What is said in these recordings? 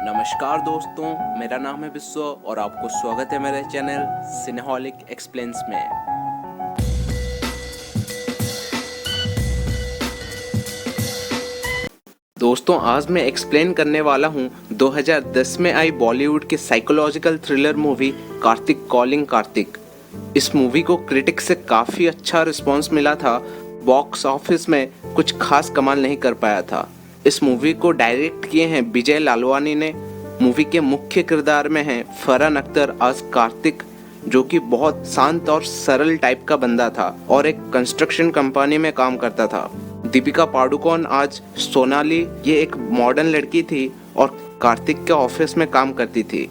नमस्कार दोस्तों, मेरा नाम है विश्व और आपको स्वागत है मेरे चैनल सिनेहॉलिक एक्सप्लेन्स में। दोस्तों, आज मैं एक्सप्लेन करने वाला हूँ 2010 में आई बॉलीवुड की psychological thriller movie Kartik calling Kartik. इस मूवी को क्रिटिक से काफ़ी अच्छा रिस्पांस मिला था। बॉक्स ऑफिस में कुछ खास कमाल नहीं कर पाया था। इस मूवी को डायरेक्ट किए हैं विजय लालवानी ने। मूवी के मुख्य किरदार में हैं फरहान अख्तर आज कार्तिक, जो कि बहुत शांत और सरल टाइप का बंदा था और एक कंस्ट्रक्शन कंपनी में काम करता था। दीपिका पादुकोण आज सोनाली, ये एक मॉडर्न लड़की थी और कार्तिक के ऑफिस में काम करती थी।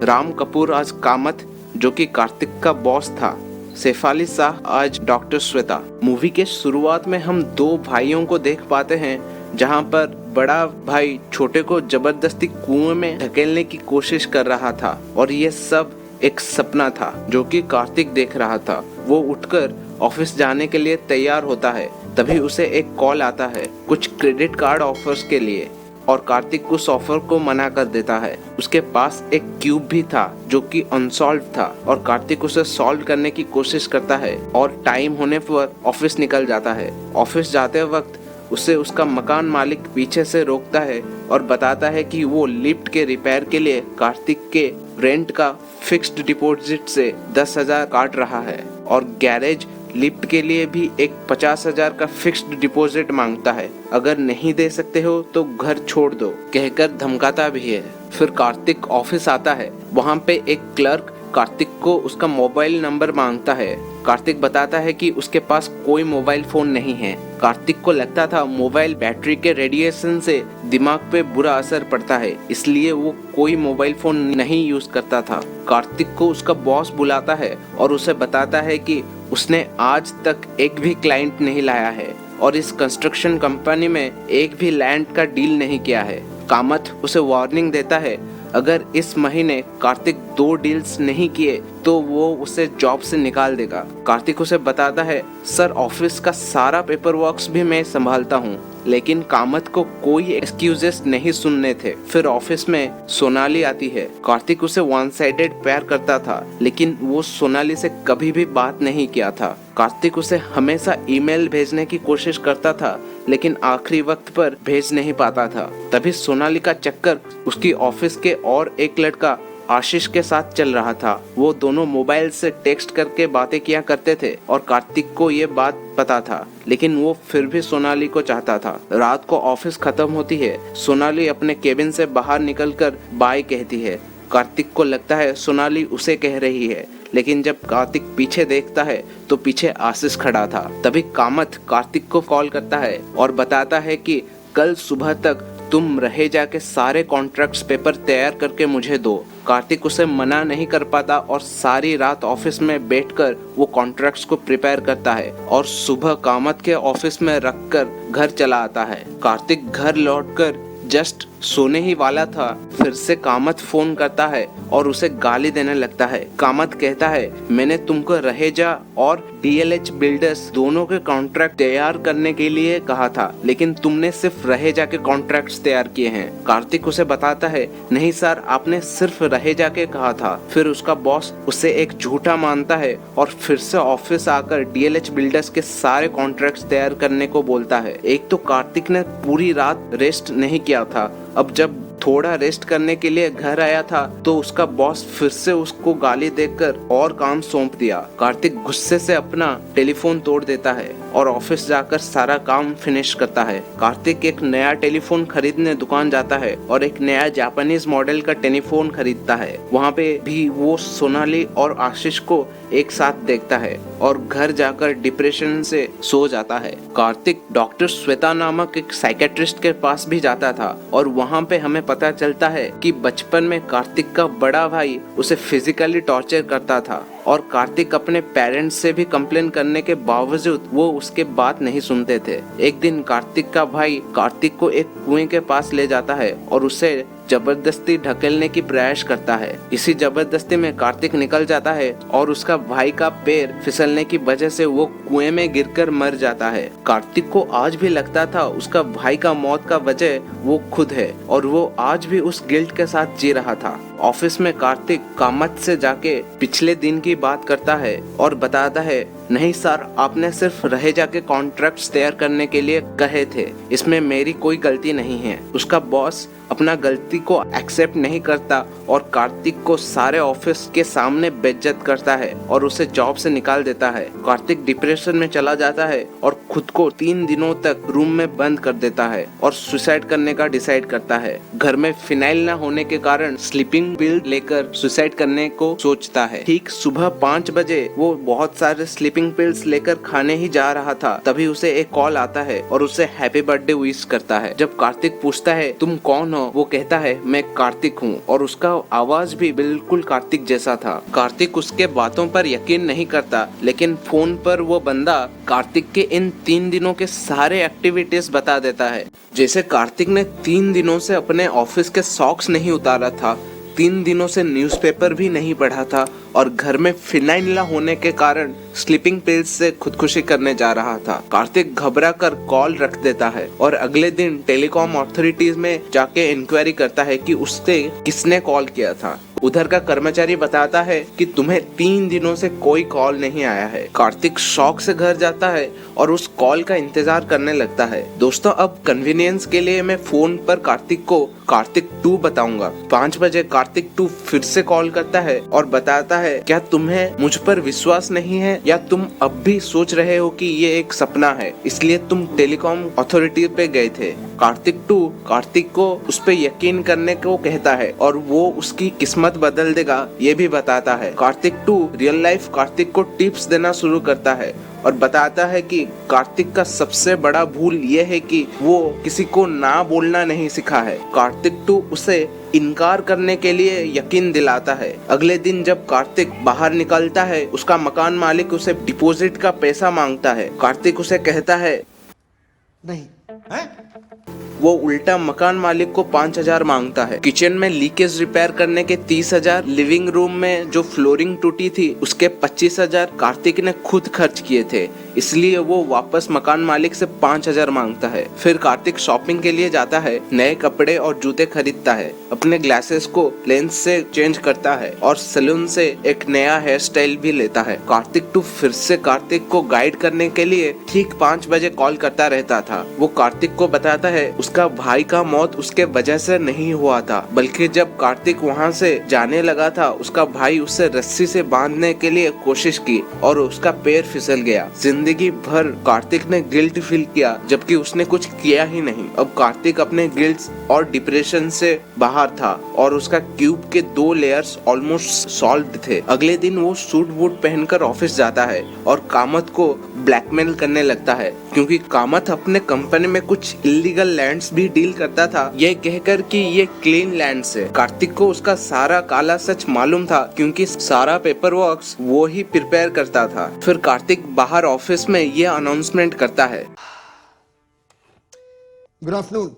राम कपूर आज कामत, जो कि कार्तिक का बॉस था। शेफाली शाह आज डॉक्टर श्वेता। मूवी के शुरुआत में हम दो भाइयों को देख पाते हैं, जहां पर बड़ा भाई छोटे को जबरदस्ती कुएं में ढकेलने की कोशिश कर रहा था और ये सब एक सपना था जो कि कार्तिक देख रहा था। वो उठकर ऑफिस जाने के लिए तैयार होता है, तभी उसे एक कॉल आता है कुछ क्रेडिट कार्ड ऑफर्स के लिए और कार्तिक उस ऑफर को मना कर देता है। उसके पास एक क्यूब भी था जो कि अनसॉल्व था और कार्तिक उसे सॉल्व करने की कोशिश करता है और टाइम होने पर ऑफिस निकल जाता है। ऑफिस जाते वक्त उसे उसका मकान मालिक पीछे से रोकता है और बताता है कि वो लिफ्ट के रिपेयर के लिए कार्तिक के रेंट का फिक्स्ड डिपॉजिट से 10,000 काट रहा है और गैरेज लिफ्ट के लिए भी एक 50,000 का फिक्स्ड डिपॉजिट मांगता है। अगर नहीं दे सकते हो तो घर छोड़ दो कहकर धमकाता भी है। फिर कार्तिक ऑफिस आता है। वहाँ पे एक क्लर्क कार्तिक को उसका मोबाइल नंबर मांगता है। कार्तिक बताता है कि उसके पास कोई मोबाइल फोन नहीं है। कार्तिक को लगता था मोबाइल बैटरी के रेडिएशन से दिमाग पे बुरा असर पड़ता है, इसलिए वो कोई मोबाइल फोन नहीं यूज करता था। कार्तिक को उसका बॉस बुलाता है और उसे बताता है कि उसने आज तक एक भी क्लाइंट नहीं लाया है और इस कंस्ट्रक्शन कंपनी में एक भी लैंड का डील नहीं किया है। कामत उसे वार्निंग देता है, अगर इस महीने कार्तिक 2 डील्स नहीं किए तो वो उसे जॉब से निकाल देगा। कार्तिक उसे बताता है, सर ऑफिस का सारा पेपर वर्क्स भी मैं संभालता हूँ, लेकिन कामत को कोई एक्सक्यूजेस नहीं सुनने थे। फिर ऑफिस में सोनाली आती है। कार्तिक उसे वन साइडेड प्यार करता था, लेकिन वो सोनाली से कभी भी बात नहीं किया था। कार्तिक उसे हमेशा ईमेल भेजने की कोशिश करता था, लेकिन आखिरी वक्त पर भेज नहीं पाता था। तभी सोनाली का चक्कर उसकी ऑफिस के और एक लड़का आशीष के साथ चल रहा था। वो दोनों मोबाइल से टेक्स्ट करके बातें किया करते थे और कार्तिक को ये बात पता था, लेकिन वो फिर भी सोनाली को चाहता था। रात को ऑफिस खत्म होती है। सोनाली अपने केबिन से बाहर निकलकर बाय कहती है। कार्तिक को लगता है सोनाली उसे कह रही है, लेकिन जब कार्तिक पीछे देखता है तो पीछे आशीष खड़ा था। तभी कामत कार्तिक को कॉल करता है और बताता है कि कल सुबह तक तुम रहे जाके सारे कॉन्ट्रैक्ट्स पेपर तैयार करके मुझे दो। कार्तिक उसे मना नहीं कर पाता और सारी रात ऑफिस में बैठकर वो कॉन्ट्रैक्ट्स को प्रिपेयर करता है और सुबह कामत के ऑफिस में रखकर घर चला आता है। कार्तिक घर लौटकर जस्ट सोने ही वाला था, फिर से कामत फोन करता है और उसे गाली देने लगता है। कामत कहता है, मैंने तुमको रहेजा और DLH बिल्डर्स दोनों के कॉन्ट्रैक्ट तैयार करने के लिए कहा था, लेकिन तुमने सिर्फ रहेजा के कॉन्ट्रैक्ट्स तैयार किए हैं। कार्तिक उसे बताता है, नहीं सर, आपने सिर्फ रहेजा के कहा था। फिर उसका बॉस उसे एक झूठा मानता है और फिर से ऑफिस आकर DLH बिल्डर्स के सारे कॉन्ट्रैक्ट्स तैयार करने को बोलता है। एक तो कार्तिक ने पूरी रात रेस्ट नहीं किया था। अब जब थोड़ा रेस्ट करने के लिए घर आया था तो उसका बॉस फिर से उसको गाली देकर और काम सौंप दिया। कार्तिक गुस्से से अपना टेलीफोन तोड़ देता है और ऑफिस जाकर सारा काम फिनिश करता है। कार्तिक एक नया टेलीफोन खरीदने दुकान जाता है और एक नया जापानीज मॉडल का टेलीफोन खरीदता है। वहाँ पे भी वो सोनाली और आशीष को एक साथ देखता है और घर जाकर डिप्रेशन से सो जाता है। कार्तिक डॉक्टर श्वेता नामक एक साइकेट्रिस्ट के पास भी जाता था और वहाँ पे हमें पता चलता है कि बचपन में कार्तिक का बड़ा भाई उसे फिजिकली टॉर्चर करता था और कार्तिक अपने पेरेंट्स से भी कंप्लेन करने के बावजूद वो उसके बात नहीं सुनते थे। एक दिन कार्तिक का भाई कार्तिक को एक कुएं के पास ले जाता है और उसे जबरदस्ती ढकेलने की प्रयास करता है। इसी जबरदस्ती में कार्तिक निकल जाता है और उसका भाई का पैर फिसलने की वजह से वो कुएं में गिरकर मर जाता है। कार्तिक को आज भी लगता था उसका भाई का मौत का वजह वो खुद है और वो आज भी उस गिल्ट के साथ जी रहा था। ऑफिस में कार्तिक कामत से जाके पिछले दिन की बात करता है और बताता है, नहीं सर, आपने सिर्फ रहे जाके कॉन्ट्रैक्ट्स तैयार करने के लिए कहे थे, इसमें मेरी कोई गलती नहीं है। उसका बॉस अपना गलती को एक्सेप्ट नहीं करता और कार्तिक को सारे ऑफिस के सामने बेइज्जत करता है और उसे जॉब से निकाल देता है। कार्तिक डिप्रेशन में चला जाता है और खुद को 3 दिनों तक रूम में बंद कर देता है और सुसाइड करने का डिसाइड करता है। घर में फिनाइल न होने के कारण स्लीपिंग पिल लेकर सुसाइड करने को सोचता है। ठीक सुबह 5 बजे वो बहुत सारे स्लीपिंग पिल्स लेकर खाने ही जा रहा था, तभी उसे एक कॉल आता है और उसे हैप्पी बर्थडे विश करता है। जब कार्तिक पूछता है तुम कौन हो, वो कहता है मैं कार्तिक हूँ और उसका आवाज भी बिल्कुल कार्तिक जैसा था। कार्तिक उसके बातों पर यकीन नहीं करता, लेकिन फोन पर वो बंदा कार्तिक के इन 3 दिनों के सारे एक्टिविटीज बता देता है। जैसे कार्तिक ने 3 दिनों से अपने ऑफिस के सॉक्स नहीं उतारा था, 3 दिनों से न्यूज़पेपर भी नहीं पढ़ा था और घर में फिनाइल न होने के कारण स्लीपिंग पिल्स से खुदकुशी करने जा रहा था। कार्तिक घबरा कर कॉल रख देता है और अगले दिन टेलीकॉम अथॉरिटीज में जाके इंक्वायरी करता है कि उससे किसने कॉल किया था। उधर का कर्मचारी बताता है कि तुम्हें 3 दिनों से कोई कॉल नहीं आया है। कार्तिक शॉक से घर जाता है और उस कॉल का इंतजार करने लगता है। दोस्तों, अब कन्वीनियंस के लिए मैं फोन पर कार्तिक को कार्तिक 2 बताऊंगा। 5 बजे कार्तिक 2 फिर से कॉल करता है और बताता है, क्या तुम्हें मुझ पर विश्वास नहीं है या तुम अब भी सोच रहे हो कि ये एक सपना है, इसलिए तुम टेलीकॉम अथॉरिटी पे गए थे। कार्तिक 2 कार्तिक को उस पे यकीन करने को कहता है और वो उसकी किस्मत बदल देगा ये भी बताता है। कार्तिक 2 रियल लाइफ कार्तिक को टिप्स देना शुरू करता है और बताता है कि कार्तिक का सबसे बड़ा भूल ये है कि वो किसी को ना बोलना नहीं सीखा है। कार्तिक 2 उसे इनकार करने के लिए यकीन दिलाता है। अगले दिन जब कार्तिक बाहर निकलता है, उसका मकान मालिक उसे डिपॉजिट का पैसा मांगता है। कार्तिक उसे कहता है नहीं है? वो उल्टा मकान मालिक को 5,000 मांगता है। किचन में लीकेज रिपेयर करने के 30,000, लिविंग रूम में जो फ्लोरिंग टूटी थी उसके 25,000 कार्तिक ने खुद खर्च किए थे, इसलिए वो वापस मकान मालिक से 5,000 मांगता है। फिर कार्तिक शॉपिंग के लिए जाता है, नए कपड़े और जूते खरीदता है, अपने ग्लासेस को लेंस से चेंज करता है और सैलून से एक नया हेयर स्टाइल भी लेता है। कार्तिक 2 फिर से कार्तिक को गाइड करने के लिए ठीक 5 बजे कॉल करता रहता था। वो कार्तिक को बताता है उसका भाई का मौत उसके वजह से नहीं हुआ था, बल्कि जब कार्तिक वहाँ से जाने लगा था उसका भाई उसे रस्सी से बांधने के लिए कोशिश की और उसका पैर फिसल गया। जिंदगी भर कार्तिक ने गिल्ट फील किया जबकि उसने कुछ किया ही नहीं। अब कार्तिक अपने गिल्ट और डिप्रेशन से बाहर था और उसका क्यूब के 2 लेयर्स ऑलमोस्ट सॉल्व्ड थे। अगले दिन वो सूट बूट पहनकर ऑफिस जाता है और कामत को ब्लैकमेल करने लगता है, क्योंकि कामत अपने कंपनी में कुछ इलीगल लैंड्स भी डील करता था, ये कहकर कि ये क्लीन लैंड्स है। कार्तिक को उसका सारा काला सच मालूम था, क्योंकि सारा पेपर वर्क्स वो ही प्रिपेयर करता था। फिर कार्तिक बाहर ऑफिस में ये अनाउंसमेंट करता है, गुड आफ्टरनून।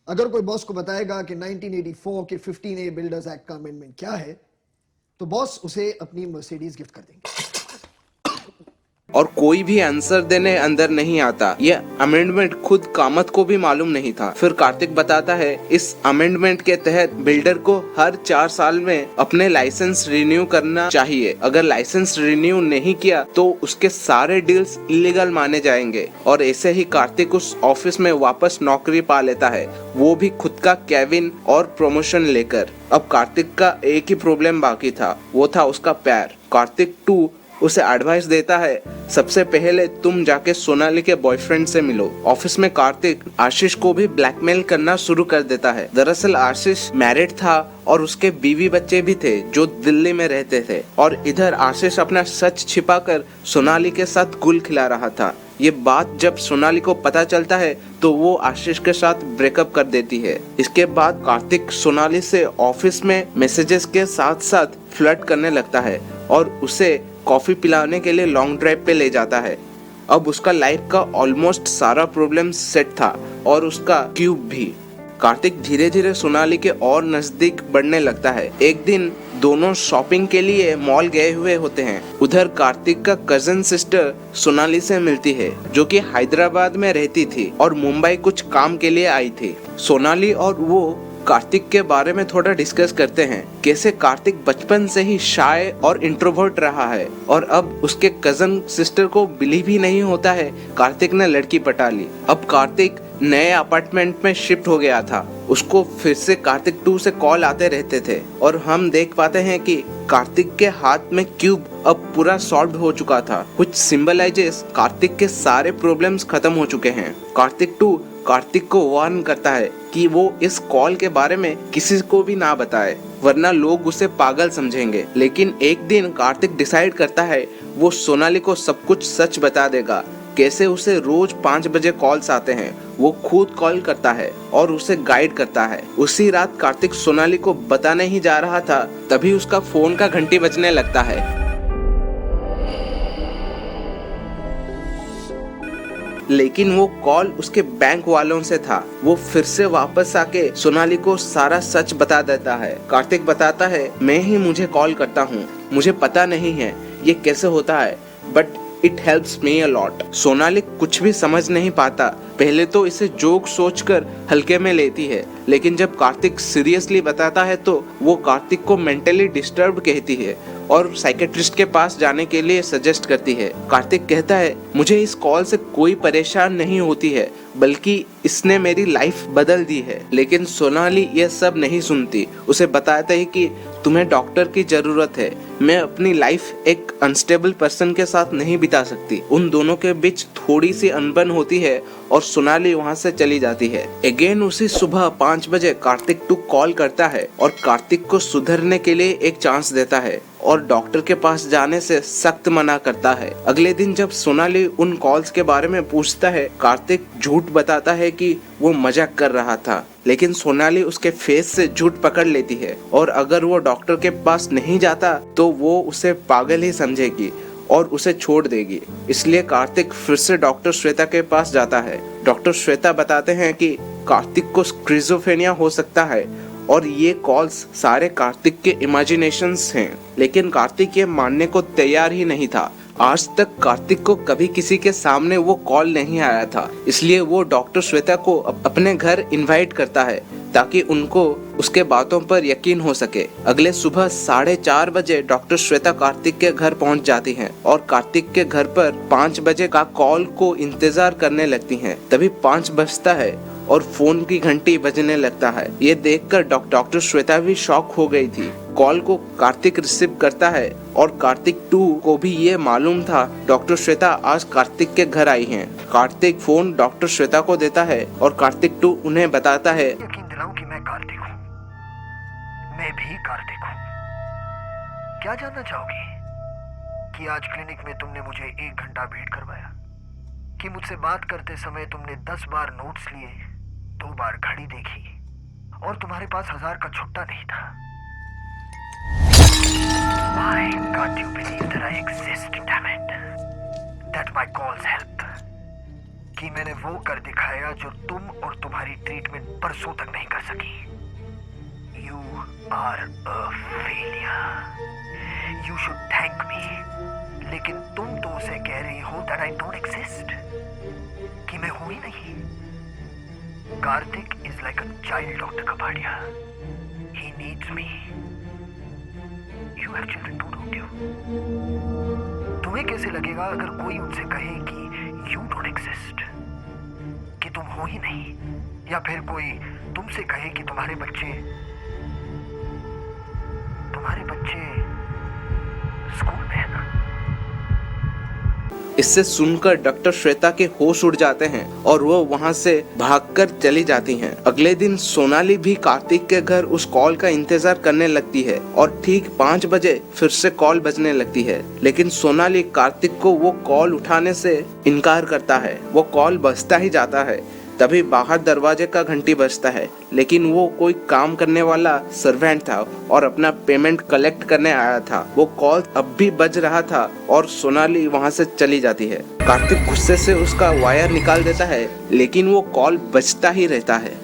अगर कोई बॉस को बताएगा कि 1984 के 15A बिल्डर्स एक्ट का अमेंडमेंट क्या है, तो बॉस उसे अपनी मर्सिडीज गिफ्ट कर देंगे। और कोई भी आंसर देने अंदर नहीं आता। ये अमेंडमेंट खुद कामत को भी मालूम नहीं था। फिर कार्तिक बताता है इस अमेंडमेंट के तहत बिल्डर को हर 4 साल में अपने लाइसेंस रिन्यू करना चाहिए। अगर लाइसेंस रिन्यू नहीं किया तो उसके सारे डील्स इलीगल माने जाएंगे। और ऐसे ही कार्तिक उस ऑफिस में वापस नौकरी पा लेता है, वो भी खुद का केबिन और प्रमोशन लेकर। अब कार्तिक का एक ही प्रॉब्लम बाकी था, वो था उसका पैर। कार्तिक 2 उसे एडवाइस देता है, सबसे पहले तुम जाके सोनाली के बॉयफ्रेंड से मिलो। ऑफिस में कार्तिक आशीष को भी ब्लैकमेल करना शुरू कर देता है। दरअसल आशीष मैरिड था और उसके बीवी बच्चे भी थे जो दिल्ली में रहते थे, और इधर आशीष अपना सच छिपाकर सोनाली के साथ गुल खिला रहा था। ये बात जब सोनाली को पता चलता है तो वो आशीष के साथ ब्रेकअप कर देती है। इसके बाद कार्तिक सोनाली से ऑफिस में मैसेजेस के साथ साथ फ्लर्ट करने लगता है और उसे कॉफी पिलाने के लिए लॉन्ग ड्राइव पे ले जाता है। अब उसका लाइफ का ऑलमोस्ट सारा प्रॉब्लम सेट था और उसका क्यूब भी। कार्तिक धीरे धीरे सोनाली के और नजदीक बढ़ने लगता है। एक दिन दोनों शॉपिंग के लिए मॉल गए हुए होते हैं। उधर कार्तिक का कजन सिस्टर सोनाली से मिलती है, जो कि हैदराबाद में रहती थी और मुंबई कुछ काम के लिए आई थी। सोनाली और वो कार्तिक के बारे में थोड़ा डिस्कस करते हैं, कैसे कार्तिक बचपन से ही शाय और इंट्रोवर्ट रहा है और अब उसके कजन सिस्टर को बिलीव ही नहीं होता है कार्तिक ने लड़की पटा ली। अब कार्तिक नए अपार्टमेंट में शिफ्ट हो गया था। उसको फिर से कार्तिक 2 से कॉल आते रहते थे और हम देख पाते हैं कि कार्तिक के हाथ में क्यूब अब पूरा सॉल्व हो चुका था, कुछ सिंबलाइजेस कार्तिक के सारे प्रॉब्लम्स खत्म हो चुके हैं। कार्तिक 2 कार्तिक को वार्न करता है कि वो इस कॉल के बारे में किसी को भी ना बताए, वरना लोग उसे पागल समझेंगे। लेकिन एक दिन कार्तिक डिसाइड करता है वो सोनाली को सब कुछ सच बता देगा, कैसे उसे रोज 5 बजे कॉल्स आते हैं, वो खुद कॉल करता है और उसे गाइड करता है। उसी रात कार्तिक सोनाली को बताने ही जा रहा था, तभी उसका फोन का घंटी बजने लगता है। लेकिन वो कॉल उसके बैंक वालों से था। वो फिर से वापस आके सोनाली को सारा सच बता देता है। कार्तिक बताता है, मैं ही मुझे कॉल करता हूँ, मुझे पता नहीं है ये कैसे होता है, but it helps me a lot. Sonali कुछ भी समझ नहीं पाता। पहले तो इसे जोक सोचकर हल्के में लेती है, लेकिन जब कार्तिक सीरियसली बताता है तो वो कार्तिक को मेंटली डिस्टर्ब कहती है और साइकेट्रिस्ट के पास जाने के लिए सजेस्ट करती है। कार्तिक कहता है, मुझे इस कॉल से कोई परेशान नहीं होती है, बल्कि इसने मेरी लाइफ बदल दी है। लेकिन सोनाली ये सब नहीं सुनती। उसे बताता है कि तुम्हें डॉक्टर की जरूरत है, मैं अपनी लाइफ एक अनस्टेबल पर्सन के साथ नहीं बिता सकती। उन दोनों के बीच थोड़ी सी अनबन होती है और सोनाली वहाँ से चली जाती है। अगेन उसी सुबह 5 बजे कार्तिक 2 कॉल करता है और कार्तिक को सुधरने के लिए एक चांस देता है और डॉक्टर के पास जाने से सख्त मना करता है। अगले दिन जब सोनाली उन कॉल्स के बारे में पूछता है, कार्तिक झूठ बताता है कि वो मजाक कर रहा था, लेकिन सोनाली उसके फेस से झूठ पकड़ लेती है और अगर वो डॉक्टर के पास नहीं जाता तो वो उसे पागल ही समझेगी और उसे छोड़ देगी। इसलिए कार्तिक फिर से डॉक्टर श्वेता के पास जाता है। डॉक्टर श्वेता बताते हैं कि कार्तिक को स्किज़ोफ्रेनिया हो सकता है और ये कॉल्स सारे कार्तिक के इमेजिनेशंस हैं। लेकिन कार्तिक ये मानने को तैयार ही नहीं था। आज तक कार्तिक को कभी किसी के सामने वो कॉल नहीं आया था, इसलिए वो डॉक्टर श्वेता को अपने घर इनवाइट करता है ताकि उनको उसके बातों पर यकीन हो सके। अगले सुबह 4:30 बजे डॉक्टर श्वेता कार्तिक के घर पहुंच जाती हैं और कार्तिक के घर पर 5 बजे का कॉल को इंतजार करने लगती हैं। तभी 5 बजता है और फोन की घंटी बजने लगता है। ये देखकर डॉक्टर श्वेता भी शॉक हो गई थी। कॉल को कार्तिक रिसीव करता है और कार्तिक 2 को भी ये मालूम था डॉक्टर श्वेता आज कार्तिक के घर आई हैं। कार्तिक फोन डॉक्टर श्वेता को देता है और कार्तिक 2 उन्हें बताता है, यकीन दिलाऊं कि मैं कार्तिक हूँ, मैं भी कार्तिक हूँ। क्या जानना चाहोगी कि आज क्लिनिक में तुमने मुझे 1 घंटा वेट करवाया, कि मुझसे बात करते समय तुमने 10 बार नोट्स लिए, 2 बार घड़ी देखी और तुम्हारे पास 1000 का छुट्टा नहीं था। Why can't you believe that I exist, damn it? That my calls help. कि मैंने वो कर दिखाया जो तुम और तुम्हारी ट्रीटमेंट बरसों तक नहीं कर सकी। You are a failure. You should thank me. लेकिन तुम तो उसे कह रही हो that I don't exist. कि मैं हूं ही नहीं। Kartik is like a child, Dr. Kapadia. He needs me. You have children too, don't you? तुम्हें कैसे लगेगा अगर कोई उनसे कहे कि you don't exist, कि तुम हो ही नहीं, या फिर कोई तुमसे कहे कि तुम्हारे बच्चे स्कूल में है ना? इससे सुनकर डॉक्टर श्वेता के होश उड़ जाते हैं और वो वहाँ से भागकर चली जाती हैं। अगले दिन सोनाली भी कार्तिक के घर उस कॉल का इंतजार करने लगती है और ठीक 5 बजे फिर से कॉल बजने लगती है, लेकिन सोनाली कार्तिक को वो कॉल उठाने से इनकार करता है। वो कॉल बजता ही जाता है। तभी बाहर दरवाजे का घंटी बजता है, लेकिन वो कोई काम करने वाला सर्वेंट था और अपना पेमेंट कलेक्ट करने आया था। वो कॉल अब भी बज रहा था और सोनाली वहां से चली जाती है। कार्तिक गुस्से से उसका वायर निकाल देता है, लेकिन वो कॉल बजता ही रहता है।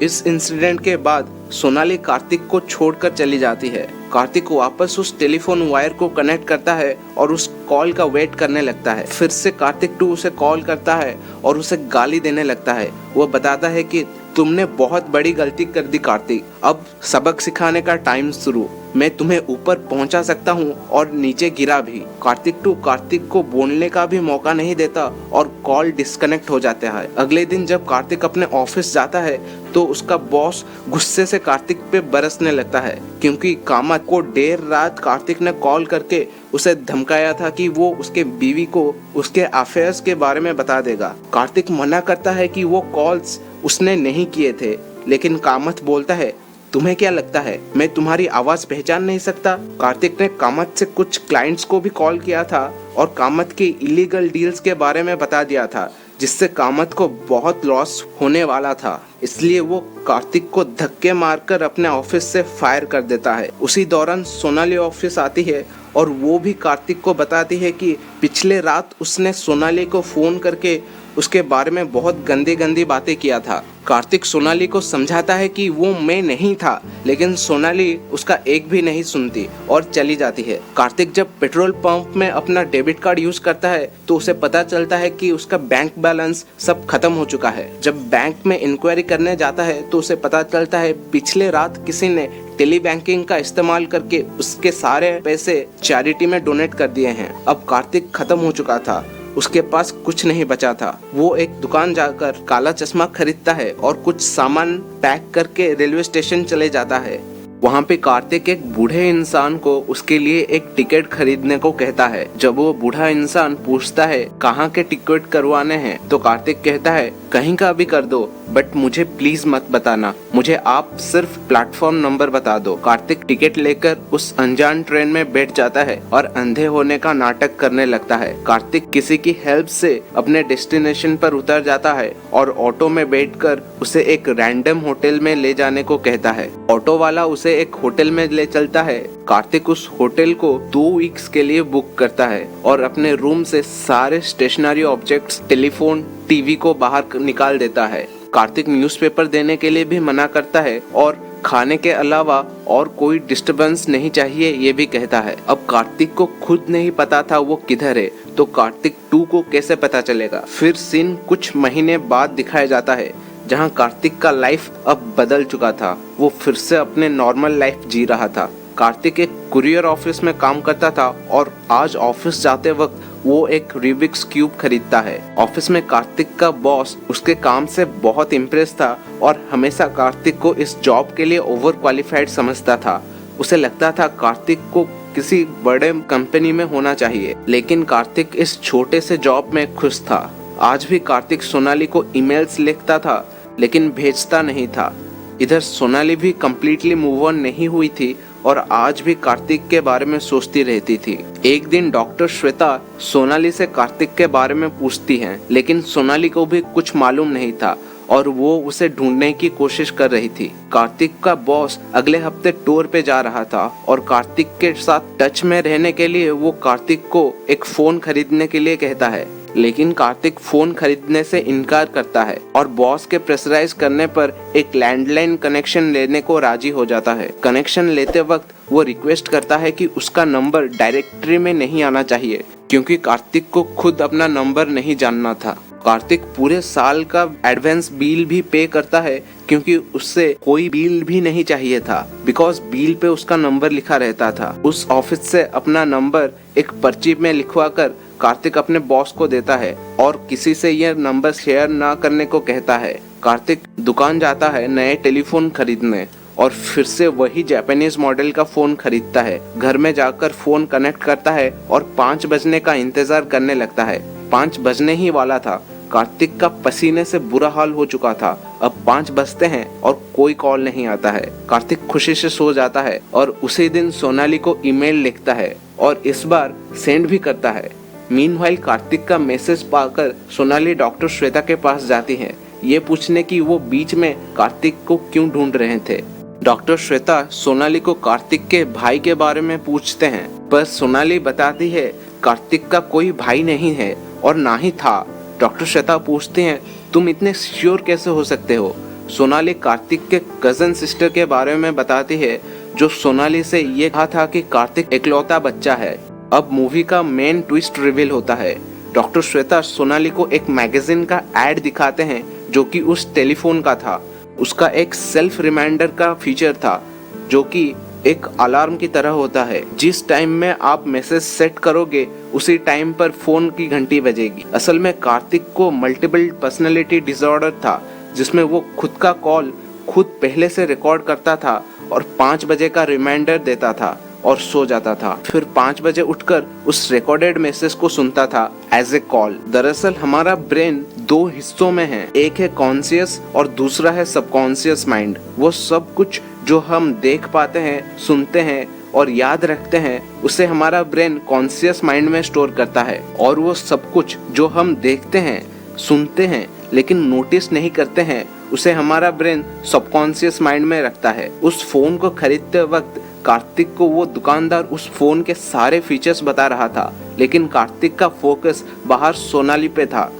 इस इंसिडेंट के बाद सोनाली कार्तिक को छोड़कर चली जाती है। कार्तिक वापस उस टेलीफोन वायर को कनेक्ट करता है और उस कॉल का वेट करने लगता है। फिर से कार्तिक 2 उसे कॉल करता है और उसे गाली देने लगता है। वो बताता है कि तुमने बहुत बड़ी गलती कर दी कार्तिक, अब सबक सिखाने का टाइम शुरू। मैं तुम्हें ऊपर पहुंचा सकता हूं और नीचे गिरा भी। कार्तिक 2 कार्तिक को बोलने का भी मौका नहीं देता और कॉल डिस्कनेक्ट हो जाता है। अगले दिन जब कार्तिक अपने ऑफिस जाता है तो उसका बॉस गुस्से से कार्तिक पे बरसने लगता है, क्योंकि कामत को देर रात कार्तिक ने कॉल करके उसे धमकाया था कि वो उसके बीवी को उसके अफेयर्स के बारे में बता देगा। कार्तिक मना करता है कि वो कॉल्स उसने नहीं किए थे, लेकिन कामत बोलता है, तुम्हें क्या लगता है मैं तुम्हारी आवाज पहचान नहीं सकता? कार्तिक ने कामत से कुछ क्लाइंट्स को भी कॉल किया था और कामत के इलीगल डील्स के बारे में बता दिया था, जिससे कामत को बहुत लॉस होने वाला था। इसलिए वो कार्तिक को धक्के मारकर अपने ऑफिस से फायर कर देता है। उसी दौरान सोनाली ऑफिस आती है और वो भी कार्तिक को बताती है कि पिछले रात उसने सोनाली को फोन करके उसके बारे में बहुत गंदी बातें किया था। कार्तिक सोनाली को समझाता है कि वो मैं नहीं था, लेकिन सोनाली उसका एक भी नहीं सुनती और चली जाती है। कार्तिक जब पेट्रोल पंप में अपना डेबिट कार्ड यूज करता है तो उसे पता चलता है कि उसका बैंक बैलेंस सब खत्म हो चुका है। जब बैंक में इंक्वायरी करने जाता है तो उसे पता चलता है पिछले रात किसी ने टेली बैंकिंग का इस्तेमाल करके उसके सारे पैसे चैरिटी में डोनेट कर दिए हैं। अब कार्तिक खत्म हो चुका था, उसके पास कुछ नहीं बचा था। वो एक दुकान जाकर काला चश्मा खरीदता है और कुछ सामान पैक करके रेलवे स्टेशन चले जाता है। वहाँ पे कार्तिक एक बूढ़े इंसान को उसके लिए एक टिकट खरीदने को कहता है। जब वो बूढ़ा इंसान पूछता है कहाँ के टिकट करवाने हैं, तो कार्तिक कहता है कहीं का भी कर दो, बट मुझे प्लीज मत बताना, मुझे आप सिर्फ प्लेटफॉर्म नंबर बता दो। कार्तिक टिकट लेकर उस अनजान ट्रेन में बैठ जाता है और अंधे होने का नाटक करने लगता है। कार्तिक किसी की हेल्प से अपने डेस्टिनेशन पर उतर जाता है और ऑटो में बैठकर उसे एक रैंडम होटल में ले जाने को कहता है। ऑटो वाला उसे एक होटल में ले चलता है। कार्तिक उस होटल को 2 वीक्स के लिए बुक करता है और अपने रूम से सारे स्टेशनरी ऑब्जेक्ट्स, टेलीफोन, टीवी को बाहर निकाल देता है। कार्तिक न्यूज़पेपर देने के लिए भी मना करता है और खाने के अलावा और कोई डिस्टरबेंस नहीं चाहिए ये भी कहता है। अब कार्तिक को खुद नहीं पता था वो किधर है, तो कार्तिक 2 को कैसे पता चलेगा? फिर सीन कुछ महीने बाद दिखाया जाता है जहां कार्तिक का लाइफ अब बदल चुका था। वो फिर से अपने नॉर्मल लाइफ जी रहा था। कार्तिक एक कुरियर ऑफिस में काम करता था और आज ऑफिस जाते वक्त वो एक रूबिक्स क्यूब खरीदता है। ऑफिस में कार्तिक का बॉस उसके काम से बहुत इम्प्रेस था और हमेशा कार्तिक को इस जॉब के लिए ओवर क्वालिफाइड समझता था। उसे लगता था कार्तिक को किसी बड़े कंपनी में होना चाहिए, लेकिन कार्तिक इस छोटे से जॉब में खुश था। आज भी कार्तिक सोनाली को ईमेल्स लिखता था, लेकिन भेजता नहीं था। इधर सोनाली भी कम्प्लीटली मूव ऑन नहीं हुई थी और आज भी कार्तिक के बारे में सोचती रहती थी। एक दिन डॉक्टर श्वेता सोनाली से कार्तिक के बारे में पूछती हैं, लेकिन सोनाली को भी कुछ मालूम नहीं था और वो उसे ढूंढने की कोशिश कर रही थी। कार्तिक का बॉस अगले हफ्ते टूर पे जा रहा था और कार्तिक के साथ टच में रहने के लिए वो कार्तिक को एक फोन खरीदने के लिए कहता है, लेकिन कार्तिक फोन खरीदने से इनकार करता है और बॉस के प्रेशराइज करने पर एक लैंडलाइन कनेक्शन लेने को राजी हो जाता है। कनेक्शन लेते वक्त वो रिक्वेस्ट करता है कि उसका नंबर डायरेक्टरी में नहीं आना चाहिए, क्योंकि कार्तिक को खुद अपना नंबर नहीं जानना था। कार्तिक पूरे साल का एडवांस बिल भी पे करता है, क्योंकि उससे कोई बिल भी नहीं चाहिए था, बिकॉज बिल पे उसका नंबर लिखा रहता था। उस ऑफिस से अपना नंबर एक पर्ची में लिखवाकर कार्तिक अपने बॉस को देता है और किसी से यह नंबर शेयर ना करने को कहता है। कार्तिक दुकान जाता है नए टेलीफोन खरीदने और फिर से वही जापानीज मॉडल का फोन खरीदता है। घर में जाकर फोन कनेक्ट करता है और 5 बजने का इंतजार करने लगता है। 5 बजने ही वाला था। कार्तिक का पसीने से बुरा हाल हो चुका था। अब 5 बजते हैं और कोई कॉल नहीं आता है। कार्तिक खुशी से सो जाता है और उसी दिन सोनाली को ईमेल लिखता है और इस बार सेंड भी करता है। मीनवाइल कार्तिक का मैसेज पाकर सोनाली डॉक्टर श्वेता के पास जाती है, ये पूछने की वो बीच में कार्तिक को क्यों ढूंढ रहे थे। डॉक्टर श्वेता सोनाली को कार्तिक के भाई के बारे में पूछते हैं, पर सोनाली बताती है कार्तिक का कोई भाई नहीं है और ना ही था। डॉक्टर श्वेता पूछते हैं, तुम इतने श्योर कैसे हो सकते हो। सोनाली कार्तिक के कजन सिस्टर के बारे में बताती है, जो सोनाली से ये कहा था कि कार्तिक इकलौता बच्चा है। अब मूवी का मेन ट्विस्ट रिवील होता है। डॉक्टर श्वेता सोनाली को एक मैगजीन का एड दिखाते हैं जो कि उस टेलीफोन का था। उसका एक सेल्फ रिमाइंडर का फीचर था जो कि एक अलार्म की तरह होता है। जिस टाइम में आप मैसेज सेट करोगे उसी टाइम पर फोन की घंटी बजेगी। असल में कार्तिक को मल्टीपल पर्सनैलिटी डिसऑर्डर था, जिसमें वो खुद का कॉल खुद पहले से रिकॉर्ड करता था और 5 बजे का रिमाइंडर देता था और सो जाता था। फिर 5 बजे उठकर उस रिकॉर्डेड मैसेज को सुनता था एज ए कॉल। दरअसल हमारा ब्रेन 2 हिस्सों में है, एक है कॉन्शियस और दूसरा है सबकॉन्शियस माइंड। वो सब कुछ जो हम देख पाते हैं, सुनते हैं और याद रखते हैं, उसे हमारा ब्रेन कॉन्शियस माइंड में स्टोर करता है। और वो सब कुछ जो हम देखते हैं, सुनते हैं लेकिन नोटिस नहीं करते हैं, उसे हमारा ब्रेन सबकॉन्शियस माइंड में रखता है। उस फोन को खरीदते वक्त कार्तिक को वो दुकानदार उस फोन के सारे फीचर्स बता रहा था, लेकिन कार्तिक का फोकस बाहर सोनाली पे था,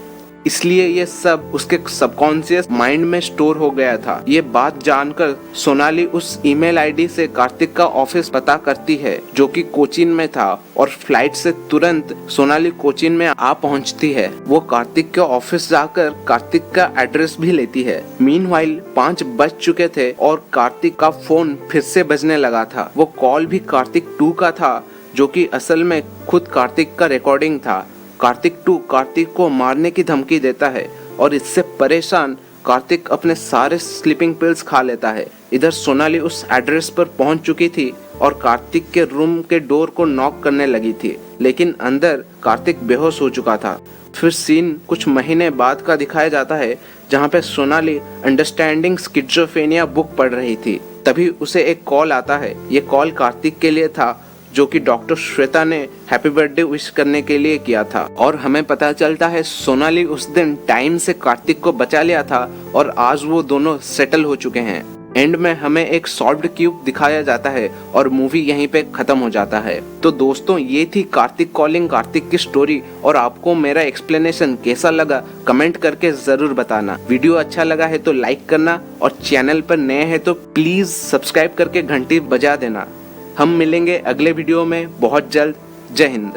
इसलिए ये सब उसके सबकॉन्शियस माइंड में स्टोर हो गया था। ये बात जानकर सोनाली उस ईमेल आईडी से कार्तिक का ऑफिस पता करती है जो कि कोचीन में था और फ्लाइट से तुरंत सोनाली कोचीन में आ पहुंचती है। वो कार्तिक के ऑफिस जाकर कार्तिक का एड्रेस भी लेती है। मीनवाइल 5 बज चुके थे और कार्तिक का फोन फिर से बजने लगा था। वो कॉल भी कार्तिक 2 का था जो कि असल में खुद कार्तिक का रिकॉर्डिंग था। कार्तिक 2 कार्तिक को मारने की धमकी देता है और इससे परेशान कार्तिक अपने सारे स्लीपिंग पिल्स खा लेता है। इधर सोनाली उस एड्रेस पर पहुंच चुकी थी और कार्तिक के रूम के डोर को नॉक करने लगी थी, लेकिन अंदर कार्तिक बेहोश हो चुका था। फिर सीन कुछ महीने बाद का दिखाया जाता है जहां पे सोनाली अंडरस्टैंडिंग स्किज़ोफ्रेनिया बुक पढ़ रही थी। तभी उसे एक कॉल आता है। ये कॉल कार्तिक के लिए था जो कि डॉक्टर श्वेता ने हैप्पी बर्थडे विश करने के लिए किया था। और हमें पता चलता है सोनाली उस दिन टाइम से कार्तिक को बचा लिया था और आज वो दोनों सेटल हो चुके हैं। एंड में हमें एक सॉल्व्ड क्यूब दिखाया जाता है और मूवी यहीं पे खत्म हो जाता है। तो दोस्तों, ये थी कार्तिक कॉलिंग कार्तिक की स्टोरी और आपको मेरा एक्सप्लेनेशन कैसा लगा कमेंट करके जरूर बताना। वीडियो अच्छा लगा है तो लाइक करना और चैनल पर नए हैं तो प्लीज सब्सक्राइब करके घंटी बजा देना। हम मिलेंगे अगले वीडियो में बहुत जल्द। जय हिंद।